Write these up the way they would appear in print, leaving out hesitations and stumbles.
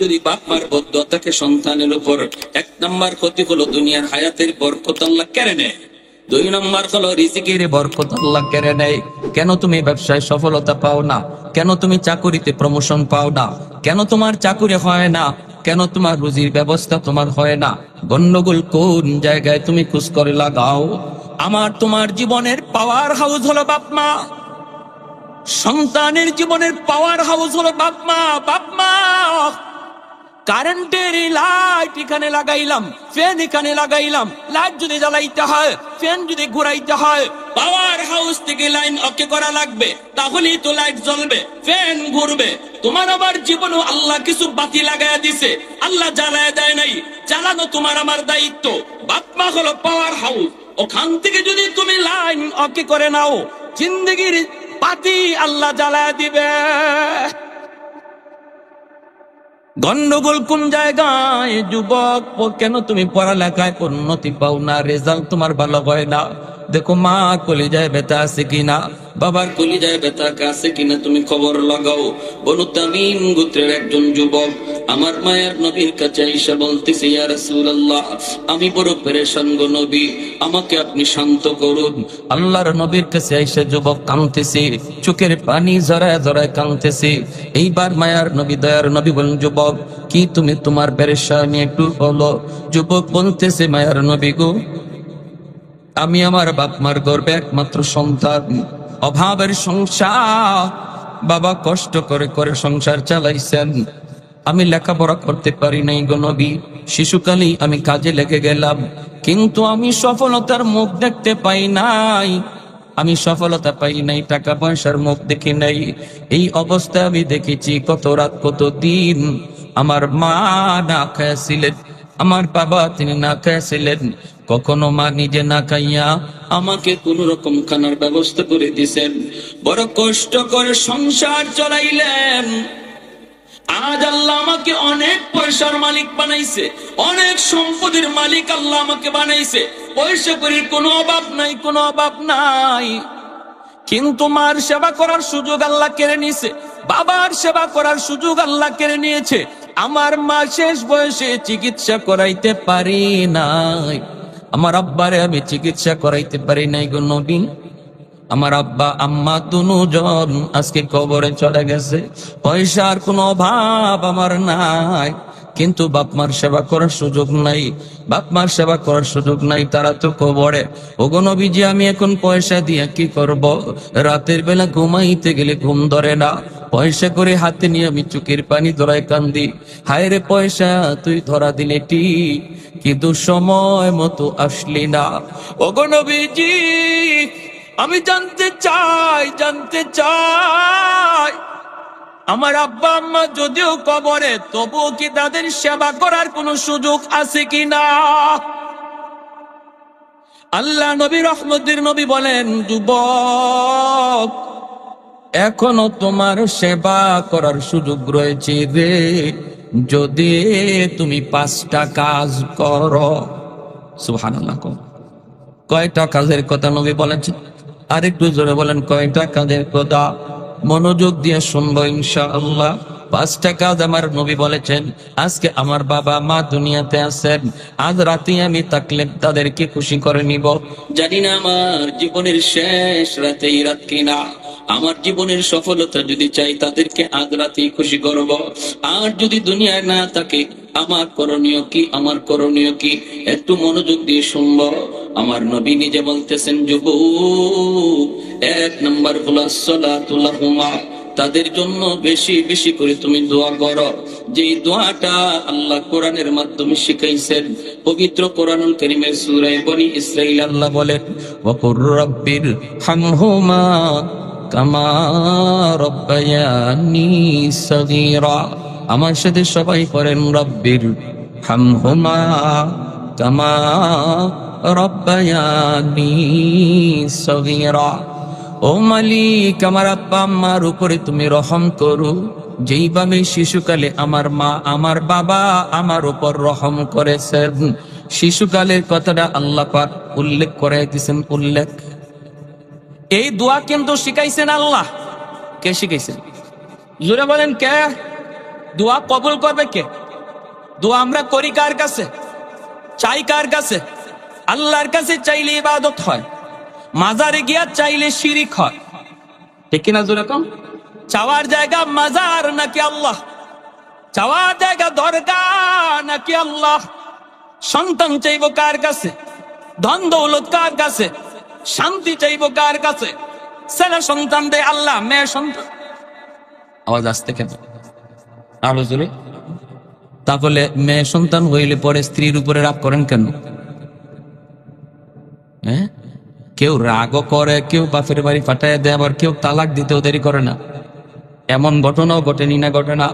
যদি বাপ মার বদদোয়া থাকে সন্তানের উপর, 1 নাম্বার ক্ষতি হলো দুনিয়ার হায়াতের বরকত আল্লাহ কেড়ে নেয়। 2 নাম্বার হলো রিজিকের বরকত আল্লাহ কেড়ে নেয়। কেন তুমি ব্যবসায় সফলতা পাও না? কেন তুমি চাকুরিতে প্রমোশন পাও না? কেন তোমার চাকুরি হয় না? কেন তোমার রুজির ব্যবস্থা তোমার হয় না? গন্ডগোল কোন জায়গায় তুমি খোঁজ করে লাগাও। আমার তোমার জীবনের পাওয়ার হাউস হলো বাপ মা। সন্তানের জীবনের পাওয়ার হাউস হলো বাপ মা। বাপ মা, কারেন্টের লাইট এখানে লাগাইলাম, ফ্যান এখানে লাগাইলাম, লাইট যদি জ্বালাইতে হয়, ফ্যান যদি ঘুরাইতে হয়, পাওয়ার হাউস থেকে লাইন ওকে করা লাগবে, তাহলেই তো লাইট জ্বলবে, ফ্যান ঘুরবে। তোমার আবার জীবনও আল্লাহ কিছু বাতি লাগাইয়া দিছে, আল্লাহ জ্বালায় দেয় নাই, জ্বালানো তোমার আমার দায়িত্ব। বাপ মা হলো পাওয়ার হাউস, ওখান থেকে যদি তুমি লাইন ওকে করে নাও, জিন্দগির বাতি আল্লাহ জ্বালায় দিবে। গন্ডগোল কোন জায়গায়? যুবক, কেন তুমি পড়ালেখায় উন্নতি পাও না? রেজাল্ট তোমার ভালো হয় না? দেখো মা কলিজায় ব্যথা আছে কিনা, বাবার কলিজায় ব্যথা আছে কিনা তুমি খবর লাগাও। বনু তামিম গোত্রের একজন যুবক আমার মায়ের নবীর কাছে এসে বলতেছে, ইয়া রাসূলুল্লাহ, আমি বড় পেরেশান গো নবী, আমাকে আপনি শান্ত করুন। আল্লাহর নবীর কাছে এসে যুবক কাঁদতেছে, চোখের পানি জড়ায় জড়ায় কাঁদতেছে। এইবার মায়ার নবী দয়ার নবী বলেন, যুবক কি তুমি তোমার পেরেশানি একটু বলো। যুবক বলতেছে, মায়ার নবী গো, আমি আমার বাপ মার গর্বে একমাত্র সন্তান, অভাবের সংসার, বাবা কষ্ট করে করে সংসার চালাইছেন, আমি লেখাপড়া করতে পারি নাই গো নবী। শিশুকালেই আমি কাজে লেগে গেলাম, কিন্তু আমি সফলতার মুখ দেখতে পাই নাই, আমি সফলতা পাই নাই, টাকা পয়সার মুখ দেখি নাই। এই অবস্থায় আমি দেখেছি কত রাত কত দিন আমার মা না খাইছিলেন, আমার বাবা তিনি না খাইছিলেন। কখনো মা নিজে না খাইয়া আমাকে কোন রকম খানার ব্যবস্থা করে দিছেন। বড় কষ্ট করে সংসার চলাইলেন। আজ আল্লাহ আমাকে অনেক পয়সার মালিক বানাইছে, অনেক সম্পদের মালিক আল্লাহ আমাকে বানাইছে, পয়সা করির কোনো অভাব নাই, কোনো অভাব নাই। কিন্তু মার সেবা করার সুযোগ আল্লাহ কেড়ে নিয়েছে, বাবার সেবা করার সুযোগ আল্লাহ কেড়ে নিয়েছে। আমার মা শেষ বয়সে চিকিৎসা করাইতে পারি নাই, আমার আব্বারে আমি চিকিৎসা করাইতে পারি নাই গো নবী। আমার আব্বা আম্মা দুজন আজকে কবরে চলে গেছে, পয়সার কোনো অভাব আমার নাই, কিন্তু বাপ মার সেবা করার সুযোগ নাই, বাপ মার সেবা করার সুযোগ নাই, তারা তো কবরে। ওগো নবীজি, আমি এখন পয়সা দিয়ে কি করব? রাতের বেলা ঘুমাইতে গেলে ঘুম ধরে না, পয়সা করে হাতে নিয়ে আমি চোখের পানি ধরায় কান্দি, হায় রে পয়সা তুই ধরা দিলে ঠিক, কিন্তু সময় মতো আসলি না। ওগো নবীজি, আমি জানতে চাই আমার আব্বা আম্মা যদিও কবরে, তবুও কি তাদের সেবা করার কোন সুযোগ আছে কিনা? আল্লাহ নবী রহমতের নবী বলেন, যুবক এখনো তোমার সেবা করার সুযোগ রয়েছে রে, যদি তুমি 5টা কাজ করো। সুবহানাল্লাহ। কয়টা কাজের কথা নবী বলেছেন? আরেকটু জোরে বলেন, কয়টা কাজের কথা? মনোযোগ দিয়ে শুনবো ইনশাআল্লাহ। 5টা কাজ আমার নবী বলেছেন। আজকে আমার বাবা মা দুনিয়াতে আছেন, আজ রাতে আমি থাকলে তাদেরকে খুশি করে নিব। জানি না আমার জীবনের শেষ রাতেই রাত কিনা, আমার জীবনের সফলতা যদি চাই তাদেরকে আজ রাতেই খুশি করব। আর যদি দুনিয়ায় না থাকে, আমার করণীয় কি, আমার করণীয় কি? একটু মনোযোগ দিয়ে শুনবো। আমার নবী নিজে বলতেছেন, যুবক 1 নাম্বার হলো সালাতুল লাহুমা, তাদের জন্য বেশি বেশি করে তুমি দোয়া করো। যেই দোয়াটা আল্লাহ কোরআনের মাধ্যমে শিখাইছেন, পবিত্র কোরআনুল কারীমের সূরা বনী ইসরাঈল আল্লাহ বলেন, ওয়াকুর রাব্বির হামহুমা কামা রাব্বায়ানি সাগীরা। আমার সাথে সবাই পড়েন, রাব্বির হামহুমা কামা রাব্বায়ানি সাগীরা। ও মালিক, আমার আব্বা আম্মার উপরে তুমি রহম করো, যেইভাবে শিশুকালে আমার মা আমার বাবা আমার উপর রহম করেছেন। শিশুকালের কথাটা আল্লাহ পাক উল্লেখ করে দিয়েছেন। উল্লেখ, এই দোয়া কিন্তু শিখাইছেন আল্লাহ। কে শিখাইছেন? জোরে বলেন কে? দোয়া কবুল করবে কে? দোয়া আমরা করি কার কাছে? চাই কার কাছে? আল্লাহর কাছে চাইলে ইবাদত হয়, মাজারে গিয়া চাইলে শিরিক হয়। ঠিক কিনা জোরে কম? চাওয়ার জায়গা মাজার নাকি আল্লাহ? চাওয়ার জায়গা দরগাহ নাকি আল্লাহ? সন্তান চাইব কার কাছে? ধন দৌলত কার কাছে? শান্তি চাইব কার কাছে? ছেলে সন্তান দে আল্লাহ, মেয়ে সন্তান। আওয়াজ আসতে কেন? আরো জোরে। তাহলে মেয়ে সন্তান হইলে পরে স্ত্রীর উপরে রাগ করেন কেন? হ্যাঁ, কেউ রাগও করে, কেউ বাপের বাড়ি পাঠায় দেয়, আবার কেউ তালাক দিতেও দেরি করে না। এমন ঘটনাও ঘটেনি না ঘটে না?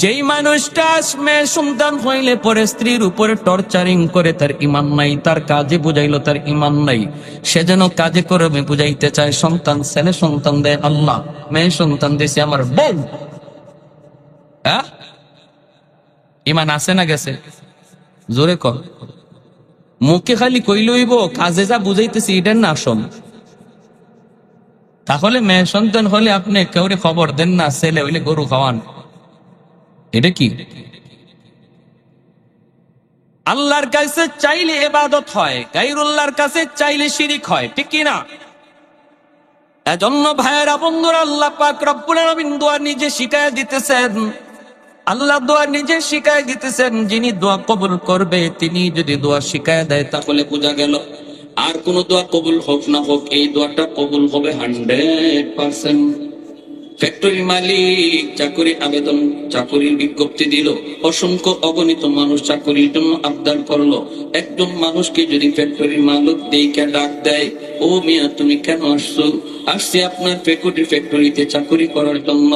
যেই মানুষটা মেয়ে সন্তান হইলে পরে স্ত্রীর উপরে টর্চারিং করে, তার ইমান নাই, তার কাজে বুঝাইলো তার ইমান নাই, সে যেন কাজে করে বুঝাইতে চায় সন্তান, ছেলে সন্তান দেয় আল্লাহ, মেয়ে সন্তান দিয়েছে আমার বউ। হ্যাঁ, ইমান আছে না গেছে? জোরে কর। মুখে খালি কইলইব, কাজে যা বুঝাইতেছি এটার না আসল। তাহলে মেয়ে সন্তান হলে আপনি কেউরে খবর দেন না, ছেলে হইলে গরু খাওয়ান। এটা কি? আল্লাহর কাছে চাইলে ইবাদত হয়, গায়রুল্লাহর কাছে চাইলে শিরিক হয়। ঠিক কি না? এজন্য ভাইয়েরা, বন্ধুরা, আল্লাহ পাক রব্বুল আলামিন দোয়া নিজে শিখায় দিতেছেন। আল্লাহ দোয়া নিজে শিখায় দিতেছেন। যিনি দোয়া কবুল করবে, তিনি যদি দোয়া শিখায় দেয়, তাহলে বোঝা গেল আর কোন দোয়া কবুল হোক না হোক, এই দোয়াটা কবুল হবে 100%। ফ্যাক্টরি মালিক চাকরি আবেদন, চাকরির বিজ্ঞপ্তি দিল, অসংখ্য অগণিত মানুষ চাকরির জন্য আবদার করলো। একজন মানুষকে যদি ফ্যাক্টরির মালিক দেখে ডাক দেয়, ও মিয়া তুমি কেন আসছো? আসছি আপনার ফ্যাক্টরিতে চাকরি করার জন্য,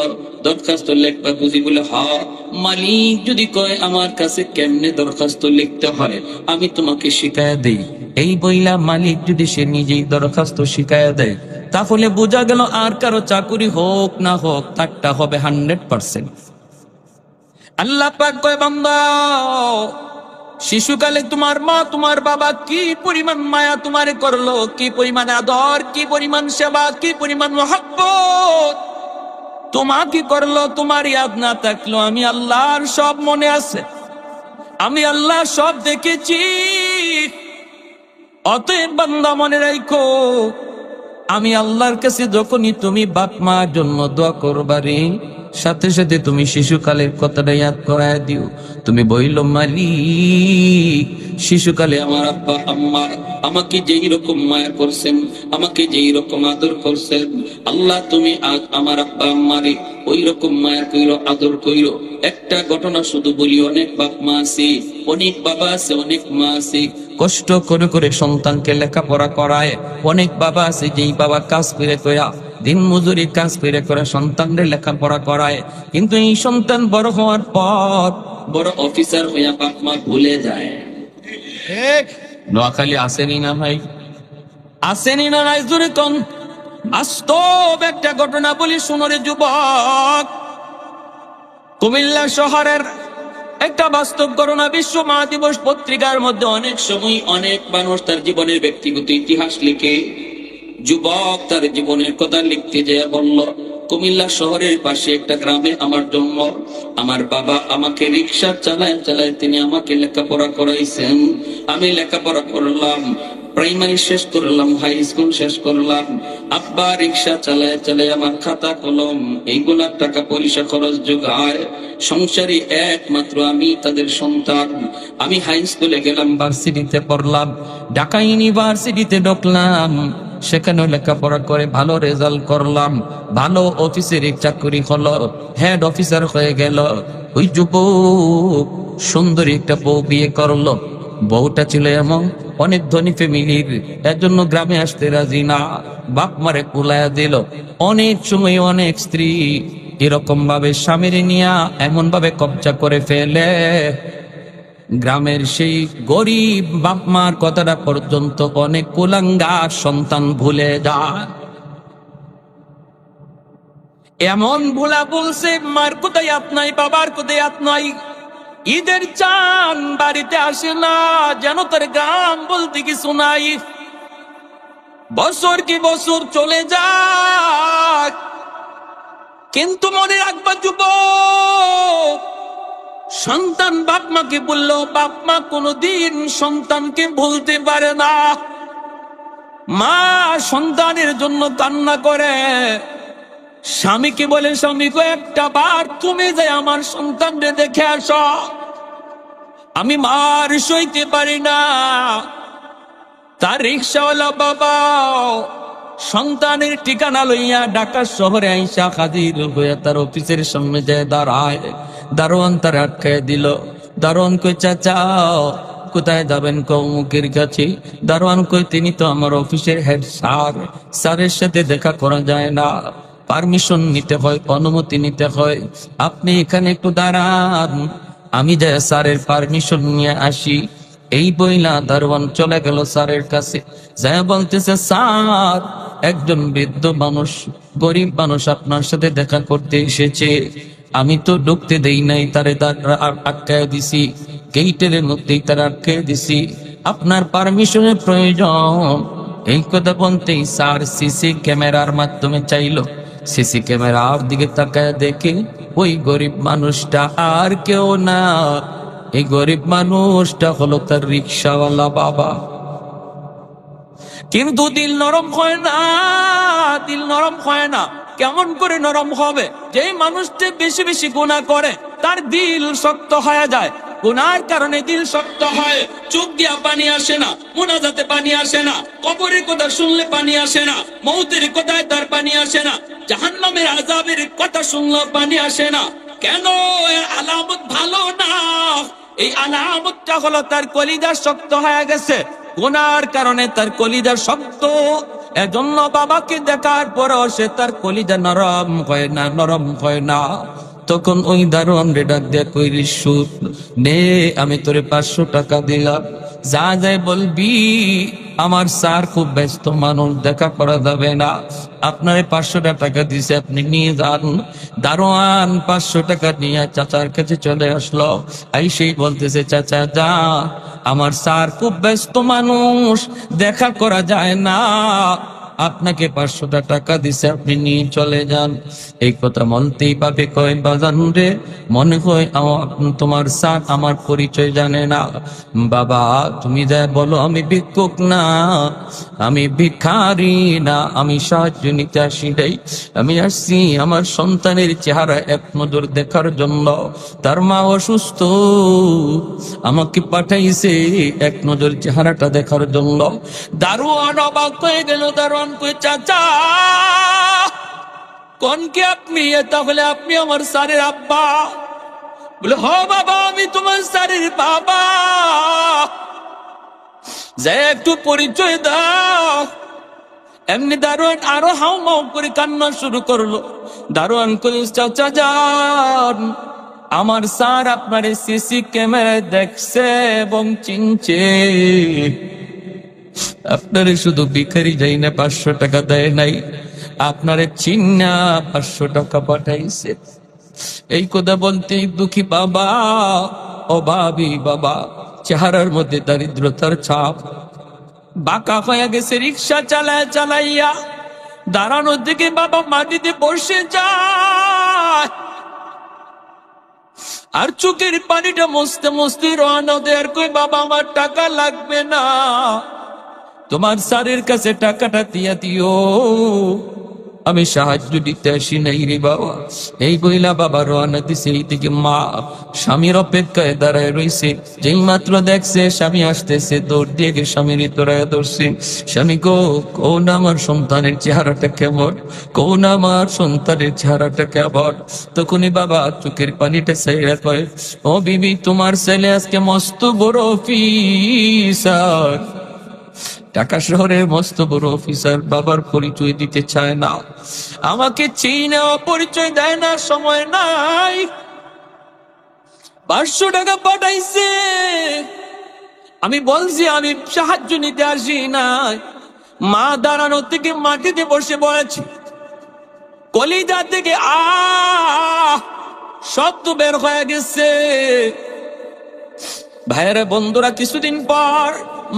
দরখাস্ত লেখবা বুঝি? বলে হ্যাঁ। মালিক যদি কয় আমার কাছে কেমনে দরখাস্ত লিখতে হয় আমি তোমাকে শিখায়া দেই, এই বইলা মালিক যদি সে নিজেই দরখাস্ত শিখায়া দেয়, তাহলে বোঝা গেল আর কারো চাকরি হোক না হোক, তারটা হবে 100%। আল্লাহ পাক কয়, বান্দা, শিশুকালে তোমার মা তোমার বাবা কি পরিমাণ মায়া তোমারে করলো, কি পরিমাণ আদর, কি পরিমাণ সেবা, কি পরিমাণ মহব্বত তোমাকে করলো, তোমার ইয়াদ না থাকলো আমি আল্লাহর সব মনে আছে, আমি আল্লাহ সব দেখেছি। অতএব বান্দা মনে রাখো, আমি আল্লাহর কাছে যখনই তুমি বাপ মার জন্য দোয়া করবারে, সাথে সাথে তুমি শিশুকালের কথাটা ইয়াদ করায় দিও। তুমি বইল, মালিক, শিশুকালে আমার আব্বা আম্মা আমাকে যেই রকম মায়া করছেন, আমাকে যেই রকম আদর করছেন, আল্লাহ তুমি আজ আমার আব্বা আম্মারে ওই রকম মায়া কইরো, আদর কইরো। একটা ঘটনা শুধু বলি, অনেক বাপ মা আছে, অনেক বাবা আছে, অনেক মা আছে, কষ্ট করে করে সন্তানকে লেখাপড়া করায়। অনেক বাবা আছে যেই বাবা কাজ করে কয়া, দিন মজুরি কাজ করে করে সন্তানদের লেখাপড়া করায়, কিন্তু এই সন্তান বড় হওয়ার পর বড় অফিসার হইয়া বাপ মা ভুলে যায়। নোয়াখালী আসেনি না ভাই? আসেনি না? রাইজুরে কোন বাস্তব একটা ঘটনা বলি, শুনরে যুবক। কুমিল্লা শহরের একটা বাস্তব ঘটনা, বিশ্ব মা দিবস পত্রিকার মধ্যে অনেক সময় অনেক মানুষ তার জীবনের ব্যক্তিগত ইতিহাস লিখে। যুবক তার জীবনের কথা লিখতে যেয়ে বলল, কুমিল্লা শহরের পাশে একটা গ্রামে আমার জন্ম। আমার বাবা আমাকে রিক্সা চালায় চালায় তিনি আমাকে লেখাপড়া করাইছেন। আমি লেখাপড়া করলাম, প্রাইমারি শেষ করলাম, হাই স্কুল শেষ করলাম। আব্বা রিক্সা চালায় চালায় আমার খাতা কলম এইগুলা টাকা পয়সা খরচ যোগায়। সংসারী একমাত্র আমি তাদের সন্তান। আমি হাই স্কুলে গেলাম, ভার্সিটিতে পড়লাম, ঢাকা ইউনিভার্সিটিতে ঢুকলাম, সেখানেও লেখাপড়া করে ভালো রেজাল্ট করলাম, ভালো অফিসের চাকরি হলো, হেড অফিসার হয়ে গেল। ওই যুবক সুন্দরী একটা বউ বিয়ে করলো। বউটা ছিল এমন অনেক ধনী ফ্যামিলির, এর জন্য গ্রামে আসতে রাজি না, বাপ মারে কুলায়া দিল। অনেক সময় অনেক স্ত্রী এরকম ভাবে স্বামীর নিয়া এমন ভাবে কবজা করে ফেলে, গ্রামের সেই গরিব বাপ মার কথাটা পর্যন্ত অনেক কুলাঙ্গার সন্তান ভুলে যায়। এমন ভোলা বলছে, মার কোথায় হাত নাই, বাবার কোথায় হাত নাই। ঈদের চান বাড়িতে আসে না, যেন তার গ্রাম বলতে কিছু নাই। বছর কি বছর চলে যায়, কিন্তু মনে রাখবা যুবক, সন্তান বাপ মাকে বললো, বাপ মা কোনদিন সন্তানকে ভুলতে পারে না। মা সন্তানের জন্য কান্না করে, স্বামীকে বলে, স্বামীকে একটা বার তুমি যে আমার সন্তানকে দেখে আসো, আমি মার সইতে পারি না। তার রিক্সাওয়ালা বাবা সন্তানের ঠিকানা লইয়া ঢাকা শহরে আইসা হাজির হইয়া তার অফিসের সামনে যায় দাঁড়ায়। দারোয়ান তার আটকায় দিল। দারোয়ান কই, চাচা কোথায় যাবেন? কৌমুকের কাছে। দারোয়ান কই, তিনি তো আমার অফিসের হেড স্যার, স্যারের সাথে দেখা করা যায় না, পারমিশন নিতে হয়, অনুমতি নিতে হয়, আপনি এখানে একটু দাঁড়ান, আমি যাই স্যারের পারমিশন নিয়ে আসি। এই বইলা দারোয়ান চলে গেল স্যারের কাছে, যা বলতেছে, স্যার একজন বৃদ্ধ মানুষ, গরিব মানুষ আপনার সাথে দেখা করতে এসেছে, আমি তো ঢুকতে দেই নাই, তারে আটকায় দিছি, গেইটের মধ্যেই তার আটকায় দিছি, আপনার পারমিশনের প্রয়োজন। এই কথা বলতেই স্যার সিসি ক্যামেরার মাধ্যমে চাইলো। সিসি ক্যামেরার দিকে তাকায় দেখে ওই গরিব মানুষটা আর কেউ না, এই গরিব মানুষটা হলো তার রিক্সাওয়ালা বাবা। কিন্তু দিল নরম হয় না, দিল নরম হয় না। কেমন করে নরম হবে? যে মানুষটা বেশি বেশি গুনাহ করে তার দিল শক্ত হয়ে যায়। গুনার কারণে দিল শক্ত হয়, চোখ দিয়া পানি আসে না, মুনাজাতে পানি আসে না, কবরের কথা শুনলে পানি আসে না, মৌতের কথায় তার পানি আসে না, জাহান্নামের আযাবের কথা শুনলে পানি আসে না। কেন? এর আলামত ভালো না। এই আলামতটা হলো তার কলিজা শক্ত হয়ে গেছে, গুনার কারণে তার কলিজা শক্ত। এজন্য বাবাকে দেখার পরও সে তার কলিজা নরম হয় না, নরম হয় না। তখন ওই দারোয়ান রে ডাক দেয়া কইরি, সুদ নে, আমি তোরে 500 টাকা দিলাম, যা যায় বলবি আমার স্যার খুব ব্যস্ত মানুষ, দেখা করা যাবে না, আপনারে 500 টাকা দিছে, আপনি নিয়ে যান। দারোয়ান 500 টাকা নিয়ে চাচার কাছে চলে আসলো। আইসেই বলতেছে, চাচা যা, আমার স্যার খুব ব্যস্ত মানুষ, দেখা করা যায় না, আপনাকে 500 টাকা দিছে, আপনি নিয়ে চলে যান। এই কথা মনতেই পাবে কয়, বাজান রে, মনে হয় তোমার স্যার আমার পরিচয় জানে না। বাবা তুমি যা বলো, আমি ভিক্ষুক না, আমি ভিখারি না, আমি সাহায্য নিতে আসি নাই, আমি আসছি আমার সন্তানের চেহারা এক নজর দেখার জন্য। তার মা অসুস্থ, আমাকে পাঠাইছে এক নজর চেহারাটা দেখার জন্য। দারোয়ান অবাক হয়ে গেল। দারোয়ান কই, চাচা কোন কি আপনি? তাহলে আপনি আমার স্যারের আব্বা? বলে, হ বাবা, আমি তোমার স্যারের বাবা। যে একটু পরিচয় দাও। এমনি দারোয়ান আরো হাউ মাউ করে কান্না শুরু করলো। দারোয়ান কই, চাচা যান, আমার স্যার আপনার সিসি ক্যামেরায় দেখছে এবং চিনছে, আপনারে শুধু ভিখারি যাই না 500 টাকা দেয় নাই, আপনারে চিন্না 500 টাকা পাঠাইছে। এই কথা বলতে দুঃখী বাবা, অভাবী বাবা, চেহারার মধ্যে দারিদ্রতার ছাপ, বাঁকা হয়ে গেছে। রিক্সা চালায় চালাইয়া দাঁড়ানোর দিকে বাবা মাটিতে বসে যায়, আর চোখের পানিটা মুছতে মুছতে রওনা দেয়ার কই, বাবা আমার টাকা লাগবে না, তোমার স্যারের কাছে টাকাটা দিয়া দিও, আমি সাহায্য দিতে আসি নাই রে বাবা। এই বইলা বাবা রওনা দিছে। এইদিকে মা স্বামীর অপেক্ষায় দাঁড়ায় রইছে। যেই মাত্র দেখছে স্বামী আসতেছে, দৌড় দিয়ে গিয়ে স্বামীর তোরায় ধরছে। স্বামী গো, কোন আমার সন্তানের চেহারাটা কেমন, কোন আমার সন্তানের চেহারাটা কেমন? তখনই বাবা চোখের পানিটা চাইরা কয়, ও বিবি, তোমার ছেলে আজকে মস্ত বড় অফিসার, ঢাকা শহরের মস্ত বড় অফিসার। বাবার পরিচয় দিতে চায় না, আমাকে চিনে পরিচয় দেয় না, সময় নাই। 500 টাকা পাঠাইছে, আমি বলছি আমি সাহায্য নিতে আসি নাই। মা দাঁড়ানো থেকে মাটিতে বসে পড়েছে, কলিজা থেকে শব্দ বের হয়ে গেছে। ভাইয়েরা বন্ধুরা, কিছুদিন পর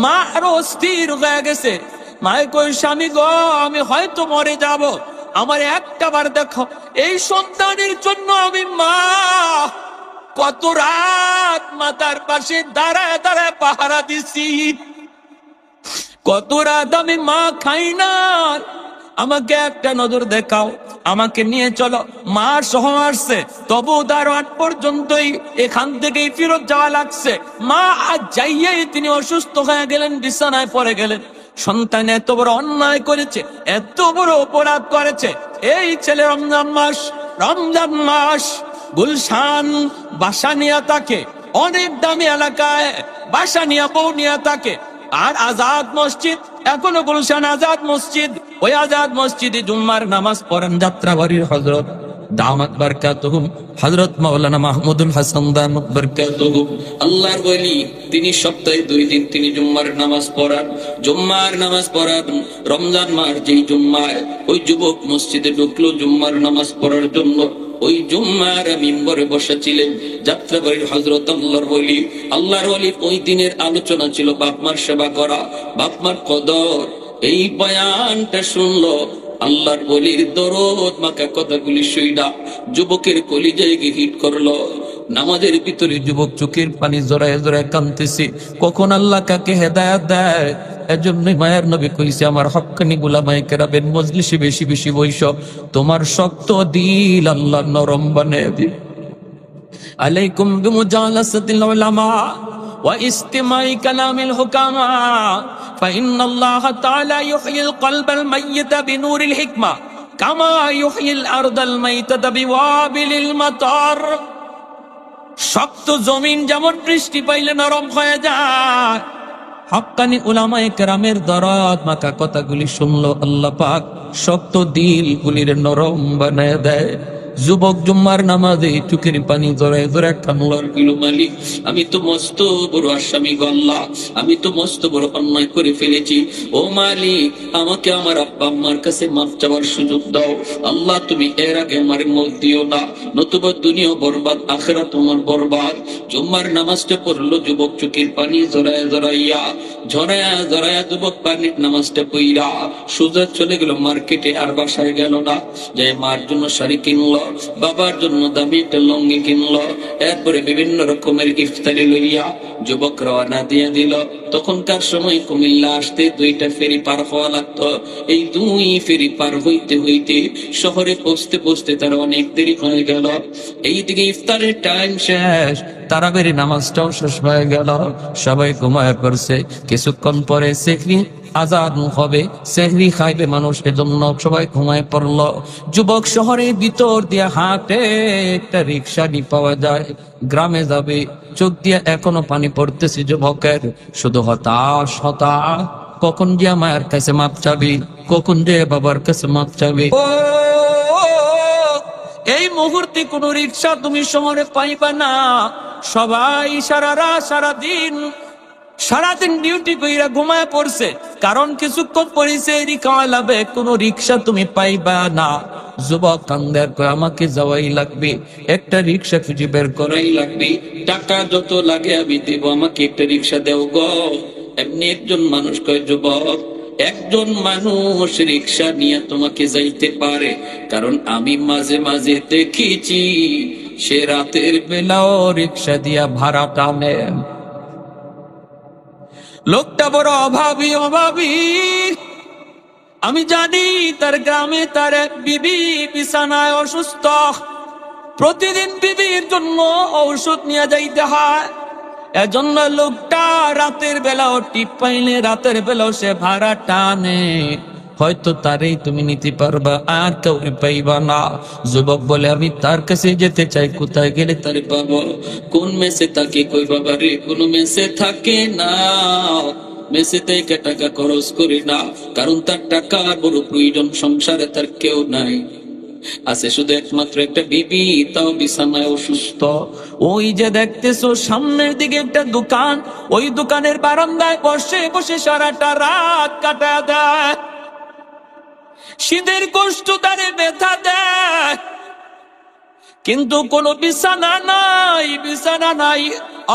মা আরো অস্থির হয়ে গেছে। মায়ে কই, স্বামী গো, আমি হয়তো মরে যাব, আমার একটা বার দেখো, এই সন্তানের জন্য আমি মা কত রাত মাতার পাশে দাঁড়ায় দাঁড়ায় পাহারা দিছি, কত রাত আমি মা খাই না। আমাকে একটা নজর দেখাও, আমাকে নিয়ে চলো। মা সহ আসছে, তবু তার আট পর্যন্তই এখান থেকেই ফেরত যাওয়া লাগছে। মা আজ যাইয়াই তিনি অসুস্থ হয়ে গেলেন, বিছানায় পড়ে গেলেন। সন্তান এত বড় অন্যায় করেছে, এত বড় অপরাধ করেছে। এই ছেলে রমজান মাস গুলশান বাসা নিয়ে থাকে, অনেক দামি এলাকায় বাসা নিয়ে বউ নিয়ে থাকে। আর আজাদ মসজিদ, এখনো গুলশান আজাদ মসজিদ, ওই আজাদ মসজিদে জুম্মার নামাজ পড়েন যাত্রাবাড়ির হযরত দামাত বারকাতুহুম হযরত মাওলানা মাহমুদুল হাসান দামাত বারকাতুহুম, আল্লাহর ওলি। তিনি সপ্তাহে 2 দিন তিনি জুম্মার নামাজ পড়ান, রমজান মাস যেই জুম্মায় ওই যুবক মসজিদে ঢুকলো জুম্মার নামাজ পড়ার জন্য, ওই জুম্মার মিম্বরে বসেছিলেন যাত্রাবাড়ির হযরত আল্লাহর ওলি। ওই দিনের আলোচনা ছিল বাপমার সেবা করা, বাপমার কদর। এই বয়ানটা শুনলো, আল্লাহর ওলির দরদ মাখা কথাগুলি শুইনা যুবকের কলিজায় গিয়ে হিট করলো। নামাজের ভিতরে যুবক চোখের পানি জড়ায় জড়ায় কাঁদতেছে, কখন আল্লাহ কাকে হেদায়েত দেয়। এজন্যই মায়ের নবী কইছে, আমার হক্কানি গোলামায়ে কেরামের মজলিসে বেশি বেশি বইস, তোমার শক্ত দিল আল্লাহ নরম বানায় দিবে। আলাইকুম বিমুজালাসাতিল উলামা ওয়া ইস্তিমাই কালামিল হুকামা ফাইন্নাল্লাহা তাআলা ইউহয়িল কলবাল মাইয়িতা বিনূরিল হিকমা কামা ইউহয়িল আরদাল মাইতাতা বিওয়াবিলিল মাতার। শক্ত জমিন যেমন বৃষ্টি পাইলে নরম হয়ে যায়, হক্কানি উলামায়ে কেরামের দরদ মাখা কথাগুলি শুনলো আল্লাহ পাক শক্ত দিল গুলির নরম বানায় দেয়। যুবক জুম্মার নামাজে চোখের পানি জড়ায় জড়ায় কান্নার গেল, মালিক আমি তো মস্ত বড় আসামি গো আল্লাহ, আমি তো মস্ত বড় অন্যায় করে ফেলেছি। ও মালিক, আমাকে আমার আব্বা আম্মার কাছে মাফ চাওয়ার সুযোগ দাও আল্লাহ। তুমি এর আগে আমার মত দিও না, নতুবা দুনিয়া বরবাদ, আখিরাত তোমার বরবাদ। জুম্মার নামাজটা পড়লো যুবক চোখের পানি জড়ায় জড়াইয়া যুবক পানির নামাজটা পইরা সোজা চলে গেল মার্কেটে, আর বাসায় গেল না। যে মার জন্য শাড়ি কিনলো, বাবার জন্য দামি একটা লঙ্গি কিনলো, এরপরে বিভিন্ন রকমের ইফতারি লইয়া যুবক রওনা দিয়ে দিল। তখনকার সময় কুমিল্লা আসতে 2টা ফেরি পার হওয়া লাগতো। এই 2 ফেরি পার হইতে হইতে শহরে পৌঁছতে তার অনেক দেরি হয়ে গেল। এইদিকে ইফতারের টাইম শেষ, তারাবির নামাজটাও শেষ হয়ে গেল, সবাই ঘুমায় পড়ছে। কিছুক্ষণ পরে সেহরি আজান হবে, সেহরি খাইবে মানুষ, এজন্য সবাই ঘুমায় পড়ল। যুবক শহরের ভিতর দিয়ে হাঁটে, একটা রিক্সা পাওয়া যায়, গ্রামে যাবে। চোখ দিয়ে এখনো পানি পড়তেছে যুবকের, শুধু হতাশ। কখন যে মায়ের কাছে মাপ চাবি, কখন যে বাবার কাছে মাপ চাবি। এই মুহূর্তে কোন রিক্সা তুমি শহরে পাইবা না। সবাই সারাদিন ডিউটি কইরা ঘুমায় পড়ছে, কারণ কিছুক্ষণ পরিছে রিক্সাওয়ালাবে, কোন রিক্সা তুমি পাইবা না। যুবক কান্দার করে আমাকে যাওয়াই লাগবে, একটা রিক্সা খুঁজে বের করাই লাগবে, টাকা যত লাগে আমি দেব, আমাকে একটা রিক্সা দেও গো। এমনি একজন মানুষ কয়, যুবক একজন মানুষ রিক্সা নিয়ে তোমাকে যাইতে পারে, কারণ আমি মাঝে মাঝে দেখেছি সে রাতের বেলাও রিক্সা দিয়া ভাড়া টানে। লোকটা বড় অভাবী। আমি জানি তার গ্রামে তার এক বিবি বিছানায় অসুস্থ, প্রতিদিন বিবির জন্য ঔষধ নিয়ে যাইতে হয়। এজন্য লোকটা রাতের বেলাও টিপ পাইলে রাতের বেলাও সে ভাড়া টানে। হয়তো তারই তুমি নিতে পারবা, আর কেউ পাইবা না। যুবক বলে, আমি তার কাছে যেতে চাই, কোথায় গেলে তারে পাবো? কোন মেসে থাকে? কই বাবা রে, কোন মেসে থাকে না, মেসে থেকে টাকা খরচ করি না, কারণ তার টাকার বড় প্রয়োজন, সংসারে তার কেউ নাই, আছে শুধু একমাত্র একটা বিবি, তাও বিছানায় অসুস্থ। ওই যে দেখতেছো সামনের দিকে একটা দোকান, ওই দোকানের বারান্দায় বসে বসে সারাটা রাত কাটা দেয়। শীতের কষ্ট তারে ব্যথা দেয়, কিন্তু কোনো বিছানা নাই।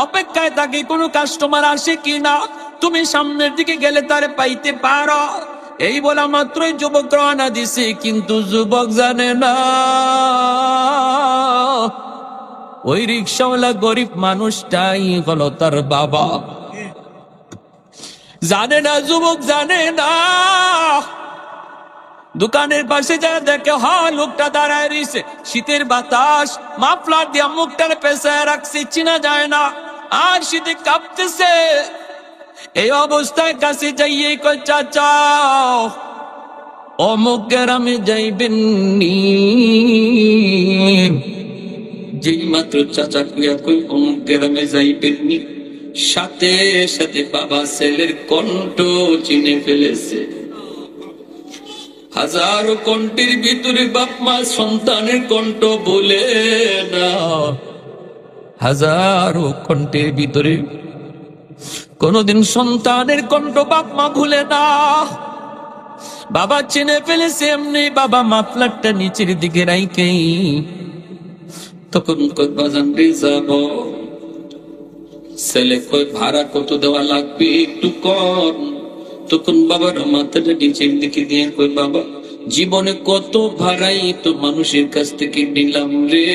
অপেক্ষায় থাকে কোনো কাস্টমার আসে কিনা। তুমি সামনের দিকে গেলে তারে পাইতে পারো, এই বলা মাত্রই যুবক রওনা দিছে, কিন্তু যুবক জানে না ওই রিক্সাওয়ালা গরিব মানুষটাই হলো তার বাবা। জানে না, যুবক জানে না। দোকানের পাশে যা দেখে লোকটা দাঁড়ায় রয়েছে, শীতের বাতাস মাফলার দিয়া মুখটার পেছায় রাখছে, চিনা যায় না, আর শীতে কাঁপতেছে। এই অবস্থায় কাছে যাইয়ে কই, চাচা অমুক গ্রামে যাইবেন নি? যেই মাত্র চাচা কুয়া কই অমুক গ্রামে যাইবেন নি, সাথে সাথে বাবা ছেলের কণ্ঠ চিনে ফেলেছে। হাজারো কণ্ঠের ভিতরে বাপ মা সন্তানের কণ্ঠ বলে না, হাজারো কণ্ঠের ভিতরে কোনদিন সন্তানের কণ্ঠ বাপ মা ভুলে না। বাবা চিনে ফেলেছে এমনি, বাবা মাফলারটা নিচের দিকে রাইকেই তখন কই, বাজান রে যাব। ছেলে কই, ভাড়া কত দেওয়া লাগবে একটু কর। তখন বাবার মাথাটা নিচের দিকে দিয়ে কই, বাবা জীবনে কত ভাড়াই তো মানুষের কাছ থেকে নিলাম রে,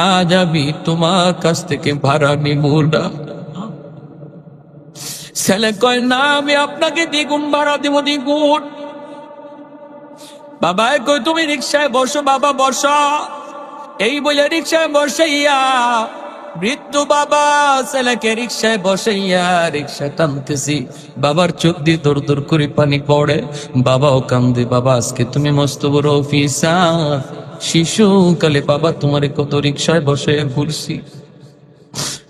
আজ আমি তোমার কাছ থেকে ভাড়া নিব না। ছেলে কয়, না আমি আপনাকে দ্বিগুণ ভাড়া দেব, দ্বিগুণ। বাবা কই, তুমি রিক্সায় বসো বাবা, বসা। এই বলে রিক্সায় বসাইয়া বৃদ্ধ বাবা ছেলেকে রিক্সায় বসাইয়া রিক্সা টানতেছি। বাবার চোখ দিয়ে দৌড় দৌড় করে পানি পড়ে, বাবাও কান্দে। বাবা আজকে তুমি মস্ত বড় অফিসার, শিশুকালে বাবা তোমার কত রিক্সায় বসে ঘুরছি।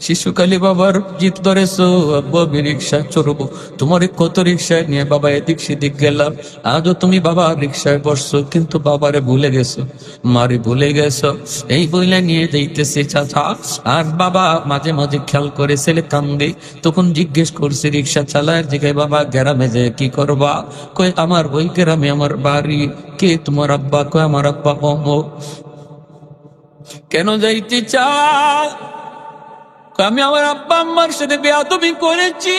শিশুকালে বাবার জিত ধরেছো, আব্বু আমি রিক্সায় চড়বো, তোমার কত রিক্সায় নিয়ে বাবা এদিক সেদিক গেলাম। আজও তুমি বাবা রিক্সায় বসছো, কিন্তু বাবারে ভুলে গেছো, মারে ভুলে গেছো। এই বইলে নিয়ে যাইতেছে চাচা। আর বাবা মাঝে মাঝে খেয়াল করে ছেলে কান্দে, তখন জিজ্ঞেস করছে রিক্সা চালায় জায়গায়, বাবা গ্রামে যায় কি করবা? কই, আমার ওই গ্রামে আমার বাড়ি। কে তোমার আব্বা? কয়, আমার আব্বা অমুক। কেন যাইতে চাও? আমি আমার আব্বা আম্মার সাথে বেয়াদবি করেছি,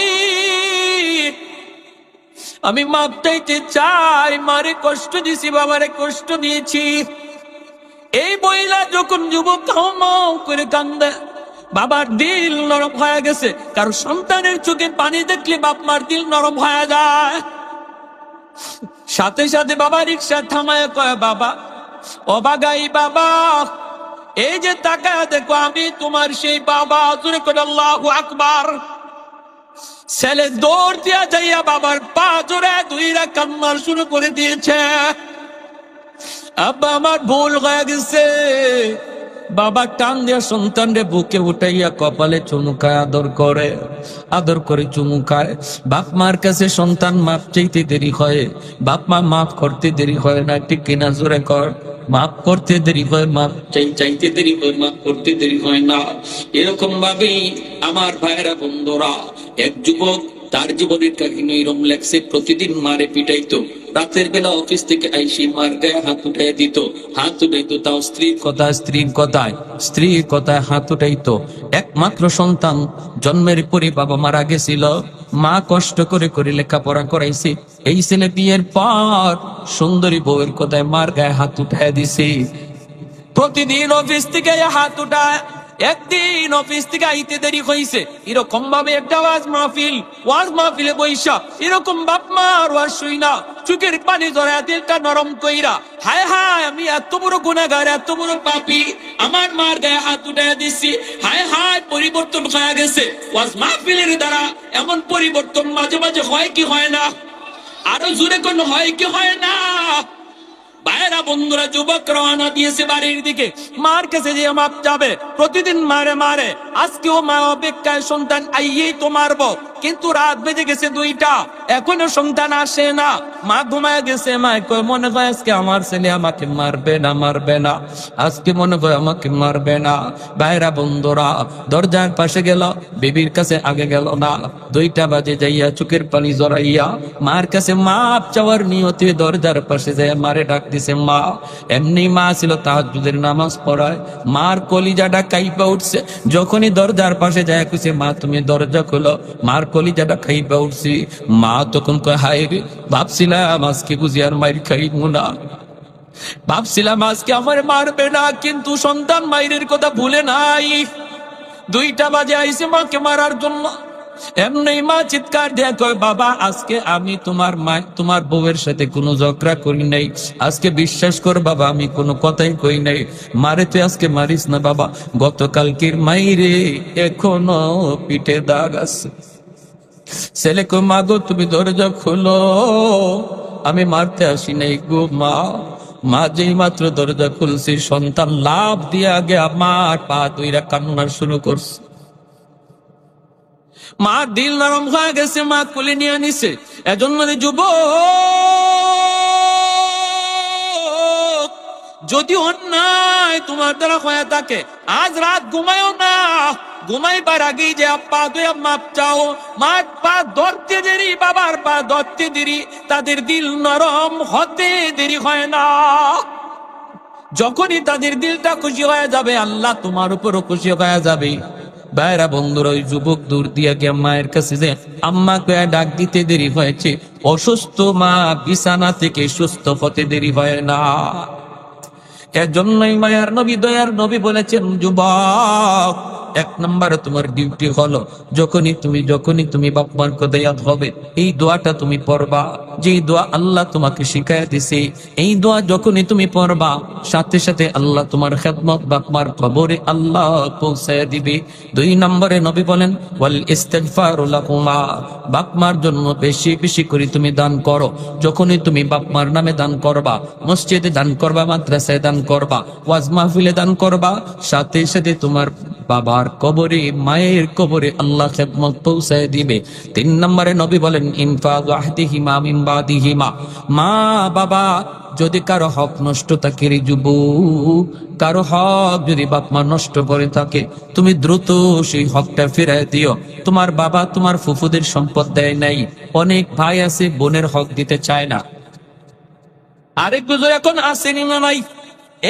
আমি মাপ চাইতে চাই, মারে কষ্ট দিয়েছি, বাবারে কষ্ট দিয়েছি। এই বইলা যখন যুবক হাউমাউ করে কান্দে, বাবার দিল নরম হয়ে গেছে। কারণ সন্তানের চোখে পানি দেখলে বাপ মার দিল নরম হয়ে যায়। সাথে সাথে বাবা রিক্সা থামায় কয়, বাবা অবাগাই বাবা, এই যে তাকায় দেখো আমি তোমার সেই বাবা। জোরে করে আল্লাহু আকবার। ছেলে দৌড় দিয়া যাইয়া বাবার পা জোরে ধুইরা কান্নার শুরু করে দিয়েছে। আব্বা আমার ভুল হয়ে গেছে। বাবা টান দিয়া সন্তানরে বুকে উঠাইয়া কপালে চুমুকায় আদর করে চুমুকায়। বাপ মার কাছে সন্তান মাপ চাইতে দেরি হয়, বাপ মা মাফ করতে দেরি হয় না, ঠিক কিনা? জোরে কর। মাফ করতে দেরি হয়, মাফ চাইতে দেরি হয়, মাফ করতে দেরি হয় না। এরকম ভাবেই আমার ভাইয়েরা বন্ধুরা, এক যুবক তার জীবনের কাহিনী এরকম লেখছে। প্রতিদিন মারে পিটাইতো, রাতের বেলা অফিস থেকে আইসি মার গায়ে হাত উঠাইতো, তাও স্ত্রীর কথায় হাত উঠাইতো। একমাত্র সন্তান জন্মের পরে বাবা মারা গেছিল, মা কষ্ট করে করে লেখাপড়া করাইছে। এই ছেলে বিয়ের পর সুন্দরী বউয়ের কথায় মার গায়ে হাত উঠায় দিছে। প্রতিদিন অফিস থেকে হাত উঠায়। একদিন অফিস থেকে আইতে দেরি হয়েছে, এরকম ভাবে একটা ওয়াজ মাহফিলে বইসা এরকম বাপ মার ওয়াজ শুই না, চোখের পানি জড়ায় দিলটা নরম কইরা, হায় হায় আমি এত বড় গুনাহগার, এত বড় পাপী, আমার মার গায়ে হাত উঠায় দিছি। হায় হায় পরিবর্তন হয়ে গেছে। ওয়াজ মাহফিলের দ্বারা এমন পরিবর্তন মাঝে মাঝে হয় কি হয় না? আরো জোরে কোন হয় কি হয় না? ভাইরা বন্ধুরা, যুবক রওনা দিয়েছে বাড়ির দিকে। মার কাছে যে মাপ যাবে, প্রতিদিন মারে। আজকেও মা অপেক্ষায়, সন্তান আইয়েই তো মারবো। কিন্তু রাত বেজে গেছে 2টা, এখনো সন্তান আসে না। মা ঘুমায় গেছে। মা কয়, মনে হয় আজকে আমার ছেলে আমাকে মারবে না, আজকে মনে হয় আমাকে মারবে না। ভাইরা বন্ধুরা, দরজার পাশে গেল, বেবির কাছে আগে গেল না। 2টা বাজে যাইয়া চোখের পানি জড়াইয়া মার কাছে মাপ চাওয়ার নিয়তে দরজার পাশে যায় মারে ডাক দিছে মা। এমনি মা ছিল তাহাজ্জুদের নামাজ পড়ায়, মার কলিজাটা কাইপা উঠছে। যখনই দরজার পাশে যায় কইছে মা তুমি দরজা খোলো, মার কলিজাটা খাইপা উঠছি। মা তখন কয় হায় রে, ভাবছিলাম আজকে বুঝি আর মাইর খাইবো না, ভাবছিলাম আজকে আমার মারবে না, কিন্তু সন্তান মায়ের কথা ভুলে নাই। 2টা বাজে আইছে মাকে মারার জন্য। এমনি মা চিৎকার দেয়া কয় বাবা আজকে আমি তোমার মা তোমার বউয়ের সাথে কোনো ঝগড়া করি নাই, আজকে বিশ্বাস কর বাবা আমি কোনো কথাই কই নাই, মারে তুই আজকে মারিস না বাবা, গতকালকের মাইরে এখনো পিঠে দাগ আছে। ছেলে কই মা গো তুমি দরজা খোলো, আমি মারতে আসি নাই গো মা। মা যেই মাত্র দরজা খুলছি সন্তান লাফ দিয়ে আগে আমার পা দুইরা কান্না শুরু করছে। মা দিল নরম হয়ে গেছে, মা কোলে নিয়ে নিছে। এজন্য যুবক, যদি অন্যায় তোমার দ্বারা হয়ে থাকে আজ রাত ঘুমায়ও না, ঘুমাইবার আগেই যে পা দুয়া মাপ চাও। মার পা ধরতে দেরি, বাবার পা ধরতে দেরি, তাদের দিল নরম হতে দেরি হয় না। যখনই তাদের দিলটা খুশি হয়ে যাবে আল্লাহ তোমার উপরও খুশি হয়ে যাবে। ভাইরা বন্ধুরা, ওই যুবক দূর দিয়ে গিয়ে মায়ের কাছে যে আম্মাকে ডাক দিতে দেরি হয়েছে, অসুস্থ মা বিছানা থেকে সুস্থ হতে দেরি হয় না। এর জন্যই মায়ার নবী দয়ার নবী বলেছেন যুবক, 1 নম্বরে তোমার ডিউটি হলো যখনই তুমি বাপ মার কদায়াত হবে এই দোয়াটা তুমি পড়বা, যেই দোয়া আল্লাহ তোমাকে শিখায় দিছে। এই দোয়া যখনই তুমি পড়বা সাথে সাথে আল্লাহ তোমার খেদমত বাপ মার কবরে আল্লাহ পৌঁছায় দিবে। 2 নম্বরে নবী বলেন ওয়াল ইস্তিগফারু লাহুমা, বাপ মার জন্য বেশি বেশি করে তুমি দান করো। যখনই তুমি বাপ মার নামে দান করবা, মসজিদে দান করবা, মাদ্রাসায় দান করবা, ওয়াজ মাহফিলে দান করবা, সাথে সাথে তোমার বাবার কবরে মায়ের কবরে আল্লাহ খেদমত পৌঁছায় দিবে। 3 নম্বরে নবী বলেন ইনফাযু আহদিহিমা মিন বাদিহিমা, মা বাবা যদি কারো হক নষ্ট থাকে রে যুবক, কারো হক যদি বাপ মা নষ্ট করে থাকে তুমি দ্রুত সেই হকটা ফিরায় দিও। তোমার বাবা তোমার ফুফুদের সম্পদ দেয় নাই, অনেক ভাই আছে বোনের হক দিতে চায় না, আরেক গুজর এখন আসেনি না নাই।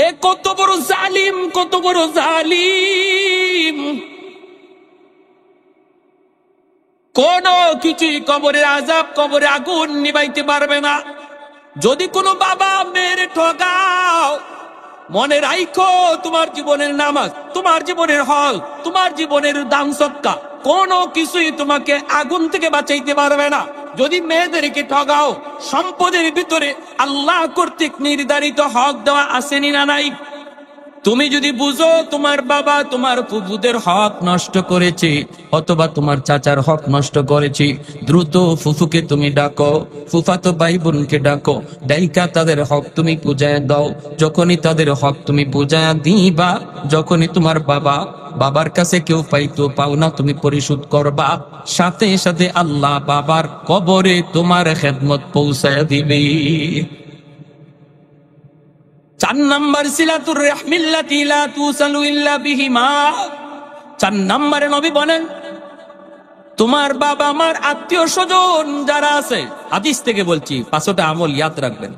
এ কত বড় জালিম, কত বড় জালিম! কোন কিছুই কবরের আযাব, কবরে আগুন নিবাইতে পারবে না। যদি কোনো বাবা মেয়ের ঠকাও, মনে রাখো তোমার জীবনের নামাজ, তোমার জীবনের হল, তোমার জীবনের দান সদকা কোনো কিছুই তোমাকে আগুন থেকে বাঁচাইতে পারবে না। যদি মেয়েদেরকে ঠগাও, সম্পদের ভিতরে আল্লাহ কর্তৃক নির্ধারিত হক দেওয়া আসেনি না নাই। তুমি যদি বুঝো তোমার বাবা তোমার ফুফুদের হক নষ্ট করেছে অথবা তোমার চাচার হক নষ্ট করেছে, দ্রুত ফুফুকে তুমি ডাকো, ফুফাতো ভাই বোনকে ডাকো, ডাইকা তাদের হক তুমি বুঝায় দাও। যখনই তাদের হক তুমি বুঝায় দিবা, যখনই তোমার বাবার কাছে কেউ পাইতো পাওনা তুমি পরিশোধ করবা, সাথে সাথে আল্লাহ বাবার কবরে তোমার খেদমত পৌঁছায় দিবে। 4 নম্বর সিলাতুর রাহমিল্লাতি লা তুসালু ইল্লা বিহিমা। 4 নম্বরে নবী বলেন তোমার বাবা মার আত্মীয় স্বজন যারা আছে, হাদিস থেকে বলছি, 5টা আমল ইয়াদ রাখবেন।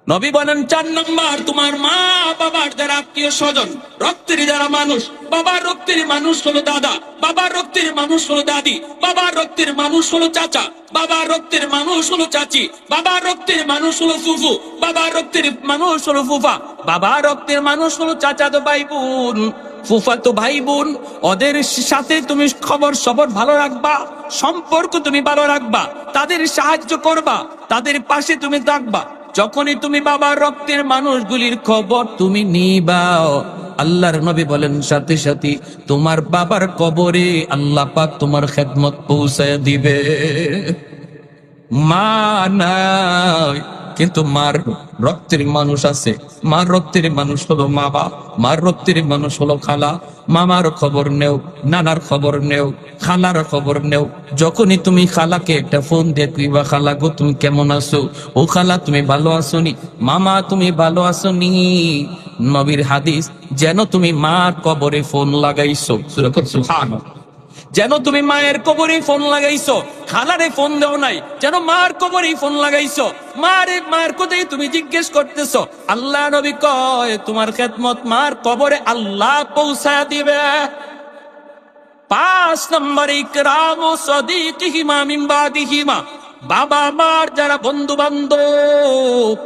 নবী বলেন 4 নম্বর তোমার মা বাবার যারা আত্মীয় স্বজন, রক্তের যারা মানুষ, বাবার রক্তের মানুষ হলো দাদা, বাবার রক্তের মানুষ হলো দাদি, বাবার রক্তের মানুষ হলো চাচা, বাবার রক্তের মানুষ হলো চাচি, বাবার রক্তের মানুষ হলো ফুফু, বাবার রক্তের মানুষ হলো ফুফা, বাবার রক্তের মানুষ হলো চাচাতো ভাই বোন, ফুফাতো ভাই বোন। ওদের সাথে তুমি খবর সবর ভালো রাখবা, সম্পর্ক তুমি ভালো রাখবা, তাদের সাহায্য করবা, তাদের পাশে তুমি থাকবা। যখনই তুমি বাবার রক্তের মানুষগুলির খবর তুমি নিবাও, আল্লাহর নবী বলেন সাথে সাথে তোমার বাবার কবরে আল্লাহ পাক তোমার খেদমত পৌঁছায় দিবে। মা নাই কিন্তু মার রক্তের মানুষ আছে, মার রক্তের মানুষ হলো বাবা, মার রক্তের মানুষ হলো খালা। মামার খবর নেও, নানার খবর নেও, খালার খবর নেও। যখনই তুমি খালাকে একটা ফোন দিয়ে কইবা খালা গো তুমি কেমন আছো, ও খালা তুমি ভালো আছো নি, মামা তুমি ভালো আছো নি। নবীর হাদিস যেন তুমি মার কবরে ফোন লাগাইছো। সুবহানাল্লাহ। যেন তুমি মায়ের কবরে ফোন লাগাইছো, খালারে ফোন দেও নাই, যেন মার কবরে ফোন লাগাইছো, মার কোথায় তুমি জিজ্ঞেস করতেছো। আল্লাহ নবী কয় তোমার খেদমত মার কবরে আল্লাহ পৌঁছায় দিবে। 5 নম্বরে ইকরামু সাদিকিহিমা মিন বাদিহিমা, বাবা মার যারা বন্ধু বান্ধব,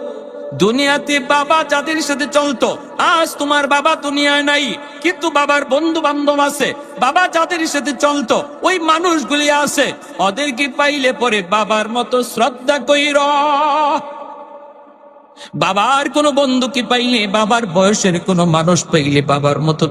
দুনিয়াতে বাবা যাদের সাথে চলতো, আজ তোমার বাবা দুনিয়ায় নাই, কিন্তু বাবার বন্ধু বান্ধব আছে। বাবা যাদের সাথে চলতো ওই মানুষগুলি আছে, ওদেরকে পাইলে পরে বাবার মতো শ্রদ্ধা কইর। বাবার কোনো বন্ধুকে পাইলে, বাবার বয়সের কোনো মানুষ পাইলে বাবার মতো